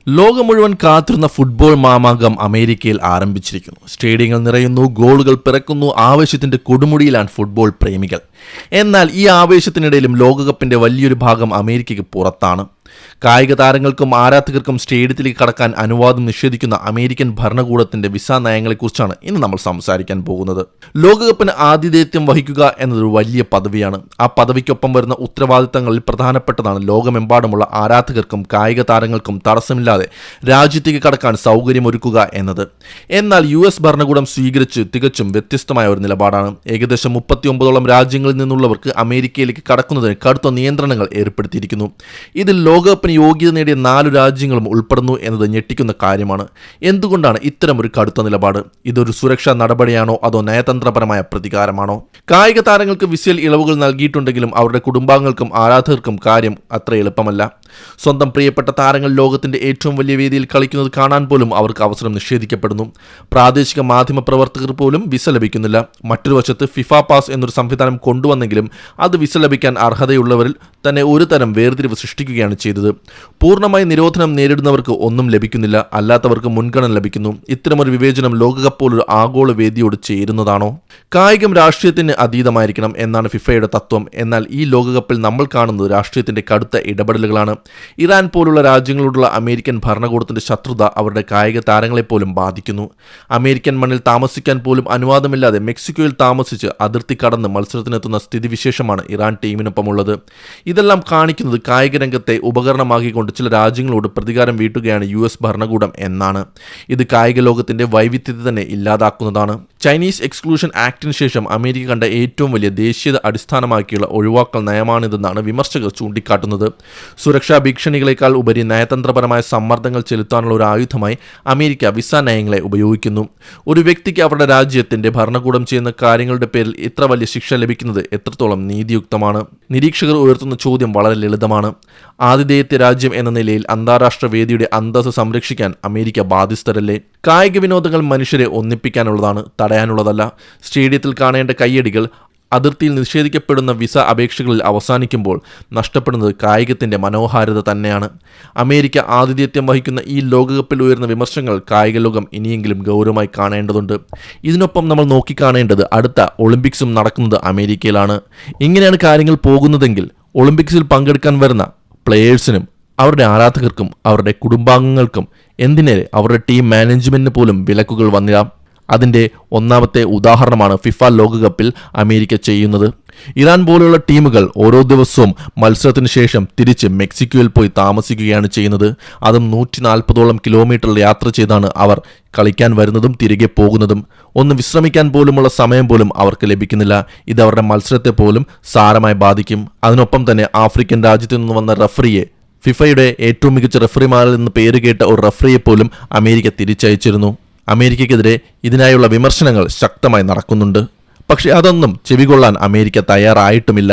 ലോകം മുഴുവൻ കാത്തിരുന്ന ഫുട്ബോൾ മാമാങ്കം അമേരിക്കയിൽ ആരംഭിച്ചിരിക്കുന്നു. സ്റ്റേഡിയങ്ങൾ നിറയുന്നു, ഗോളുകൾ പിറക്കുന്നു, ആവേശത്തിന്റെ കൊടുമുടിയിലാണ് ഫുട്ബോൾ പ്രേമികൾ. എന്നാൽ ഈ ആവേശത്തിനിടയിലും ലോകകപ്പിന്റെ വലിയൊരു ഭാഗം അമേരിക്കയ്ക്ക് പുറത്താണ്. കായിക താരങ്ങൾക്കും ആരാധകർക്കും സ്റ്റേഡിയത്തിലേക്ക് കടക്കാൻ അനുവാദം നിഷേധിക്കുന്ന അമേരിക്കൻ ഭരണകൂടത്തിന്റെ വിസ നയങ്ങളെക്കുറിച്ചാണ് ഇന്ന് നമ്മൾ സംസാരിക്കാൻ പോകുന്നത്. ലോകകപ്പിന് ആതിഥേയത്വം വഹിക്കുക എന്നതൊരു വലിയ പദവിയാണ്. ആ പദവിക്കൊപ്പം വരുന്ന ഉത്തരവാദിത്തങ്ങളിൽ പ്രധാനപ്പെട്ടതാണ് ലോകമെമ്പാടുമുള്ള ആരാധകർക്കും കായിക താരങ്ങൾക്കും തടസ്സമില്ലാതെ രാജ്യത്തേക്ക് കടക്കാൻ സൗകര്യമൊരുക്കുക എന്നത്. എന്നാൽ US ഭരണകൂടം സ്വീകരിച്ച് തികച്ചും വ്യത്യസ്തമായ ഒരു നിലപാടാണ്. ഏകദേശം 39ഓളം രാജ്യങ്ങളിൽ നിന്നുള്ളവർക്ക് അമേരിക്കയിലേക്ക് കടക്കുന്നതിന് കടുത്ത നിയന്ത്രണങ്ങൾ ഏർപ്പെടുത്തിയിരിക്കുന്നു. ഇതിൽ ലോകകപ്പിന് യോഗ്യത നേടിയ 4 രാജ്യങ്ങളും ഉൾപ്പെടുന്നു എന്നത് ഞെട്ടിക്കുന്ന കാര്യമാണ്. എന്തുകൊണ്ടാണ് ഇത്തരമൊരു കടുത്ത നിലപാട്? ഇതൊരു സുരക്ഷാ നടപടിയാണോ അതോ നയതന്ത്രപരമായ പ്രതികാരമാണോ? കായിക താരങ്ങൾക്ക് വിസയിൽ ഇളവുകൾ നൽകിയിട്ടുണ്ടെങ്കിലും അവരുടെ കുടുംബാംഗങ്ങൾക്കും ആരാധകർക്കും കാര്യം അത്ര എളുപ്പമല്ല. സ്വന്തം പ്രിയപ്പെട്ട താരങ്ങൾ ലോകത്തിന്റെ ഏറ്റവും വലിയ വേദിയിൽ കളിക്കുന്നത് കാണാൻ പോലും അവർക്ക് അവസരം നിഷേധിക്കപ്പെടുന്നു. പ്രാദേശിക മാധ്യമ പ്രവർത്തകർ പോലും വിസ ലഭിക്കുന്നില്ല. മറ്റൊരു വശത്ത് ഫിഫ പാസ് എന്നൊരു സംവിധാനം കൊണ്ടുവന്നെങ്കിലും അത് വിസ ലഭിക്കാൻ അർഹതയുള്ളവരിൽ തന്നെ ഒരു തരം വേർതിരിവ് സൃഷ്ടിക്കുകയാണ് ചെയ്തത്. പൂർണ്ണമായി നിരോധനം നേരിടുന്നവർക്ക് ഒന്നും ലഭിക്കുന്നില്ല, അല്ലാത്തവർക്ക് മുൻഗണന ലഭിക്കുന്നു. ഇത്തരമൊരു വിവേചനം ലോകകപ്പ് പോലൊരു ആഗോള വേദിയോട് ചേരുന്നതാണോ? കായികം രാഷ്ട്രീയത്തിന് അതീതമായിരിക്കണം എന്നാണ് ഫിഫയുടെ തത്വം. എന്നാൽ ഈ ലോകകപ്പിൽ നമ്മൾ കാണുന്നത് രാഷ്ട്രീയത്തിന്റെ കടുത്ത ഇടപെടലുകളാണ്. ഇറാൻ പോലുള്ള രാജ്യങ്ങളോടുള്ള അമേരിക്കൻ ഭരണകൂടത്തിന്റെ ശത്രുത അവരുടെ കായിക താരങ്ങളെപ്പോലും ബാധിക്കുന്നു. അമേരിക്കൻ മണ്ണിൽ താമസിക്കാൻ പോലും അനുവാദമില്ലാതെ മെക്സിക്കോയിൽ താമസിച്ച് അതിർത്തി കടന്ന് മത്സരത്തിനെത്തുന്ന സ്ഥിതിവിശേഷമാണ് ഇറാൻ ടീമിനൊപ്പമുള്ളത്. ഇതെല്ലാം കാണിക്കുന്നത് കായിക രംഗത്തെ ഉപകരണമാക്കിക്കൊണ്ട് ചില രാജ്യങ്ങളോട് പ്രതികാരം വീട്ടുകയാണ് US ഭരണകൂടം എന്നാണ്. ഇത് കായിക ലോകത്തിന്റെ വൈവിധ്യത്തെ തന്നെ ഇല്ലാതാക്കുന്നതാണ്. ചൈനീസ് എക്സ്ക്ലൂഷൻ ആക്ടിന് ശേഷം അമേരിക്ക കണ്ട ഏറ്റവും വലിയ ദേശീയത അടിസ്ഥാനമാക്കിയുള്ള ഒഴിവാക്കൽ നയമാണിതെന്നാണ് വിമർശകർ ചൂണ്ടിക്കാട്ടുന്നത്. സുരക്ഷാ ഭീഷണികളെക്കാൾ ഉപരി നയതന്ത്രപരമായ സമ്മർദ്ദങ്ങൾ ചെലുത്താനുള്ള ഒരു ആയുധമായി അമേരിക്ക വിസ നയങ്ങളെ ഉപയോഗിക്കുന്നു. ഒരു വ്യക്തിക്ക് അവരുടെ രാജ്യത്തിന്റെ ഭരണകൂടം ചെയ്യുന്ന കാര്യങ്ങളുടെ പേരിൽ ഇത്ര വലിയ ശിക്ഷ ലഭിക്കുന്നത് എത്രത്തോളം നീതിയുക്തമാണ്? നിരീക്ഷകർ ഉയർത്തുന്ന ചോദ്യം വളരെ ലളിതമാണ്. ആതിഥേയത്വ രാജ്യം എന്ന നിലയിൽ അന്താരാഷ്ട്ര വേദിയുടെ അന്തസ്സ് സംരക്ഷിക്കാൻ അമേരിക്ക ബാധ്യസ്ഥരല്ലേ? കായിക വിനോദങ്ങൾ മനുഷ്യരെ ഒന്നിപ്പിക്കാനുള്ളതാണ്, തടയാനുള്ളതല്ല. സ്റ്റേഡിയത്തിൽ കാണേണ്ട കയ്യടികൾ അതിർത്തിയിൽ നിഷേധിക്കപ്പെടുന്ന വിസ അപേക്ഷകളിൽ അവസാനിക്കുമ്പോൾ നഷ്ടപ്പെടുന്നത് കായികത്തിന്റെ മനോഹാരിത തന്നെയാണ്. അമേരിക്ക ആതിഥേയത്വം വഹിക്കുന്ന ഈ ലോകകപ്പിൽ ഉയർന്ന വിമർശനങ്ങൾ കായിക ലോകം ഇനിയെങ്കിലും ഗൗരവമായി കാണേണ്ടതുണ്ട്. ഇതിനൊപ്പം നമ്മൾ നോക്കിക്കാണേണ്ടത് അടുത്ത ഒളിമ്പിക്സും നടക്കുന്നത് അമേരിക്കയിലാണ്. ഇങ്ങനെയാണ് കാര്യങ്ങൾ പോകുന്നതെങ്കിൽ ഒളിമ്പിക്സിൽ പങ്കെടുക്കാൻ വരുന്ന പ്ലെയേഴ്സിനും അവരുടെ ആരാധകർക്കും അവരുടെ കുടുംബാംഗങ്ങൾക്കും എന്തിനേറെ അവരുടെ ടീം മാനേജ്മെന്റിന് പോലും വിലക്കുകൾ വന്നിരാം. അതിൻ്റെ ഒന്നാമത്തെ ഉദാഹരണമാണ് ഫിഫ ലോകകപ്പിൽ അമേരിക്ക ചെയ്യുന്നത്. ഇറാൻ പോലുള്ള ടീമുകൾ ഓരോ ദിവസവും മത്സരത്തിന് ശേഷം തിരിച്ച് മെക്സിക്കോയിൽ പോയി താമസിക്കുകയാണ് ചെയ്യുന്നത്. അതും 140ഓളം കിലോമീറ്റർ യാത്ര ചെയ്താണ് അവർ കളിക്കാൻ വരുന്നതും തിരികെ പോകുന്നതും. ഒന്ന് വിശ്രമിക്കാൻ പോലുമുള്ള സമയം പോലും അവർക്ക് ലഭിക്കുന്നില്ല. ഇത് അവരുടെ മത്സരത്തെ പോലും സാരമായി ബാധിക്കും. അതിനൊപ്പം തന്നെ ആഫ്രിക്കൻ രാജ്യത്തു നിന്ന് വന്ന റഫറിയെ, ഫിഫയുടെ ഏറ്റവും മികച്ച റഫറിമാരിൽ നിന്ന് പേരുകേട്ട ഒരു റഫറിയെ പോലും അമേരിക്ക തിരിച്ചയച്ചിരുന്നു. അമേരിക്കയ്ക്കെതിരെ ഇതിനായുള്ള വിമർശനങ്ങൾ ശക്തമായി നടക്കുന്നുണ്ട്. പക്ഷേ അതൊന്നും ചെവികൊള്ളാൻ അമേരിക്ക തയ്യാറായിട്ടുമില്ല.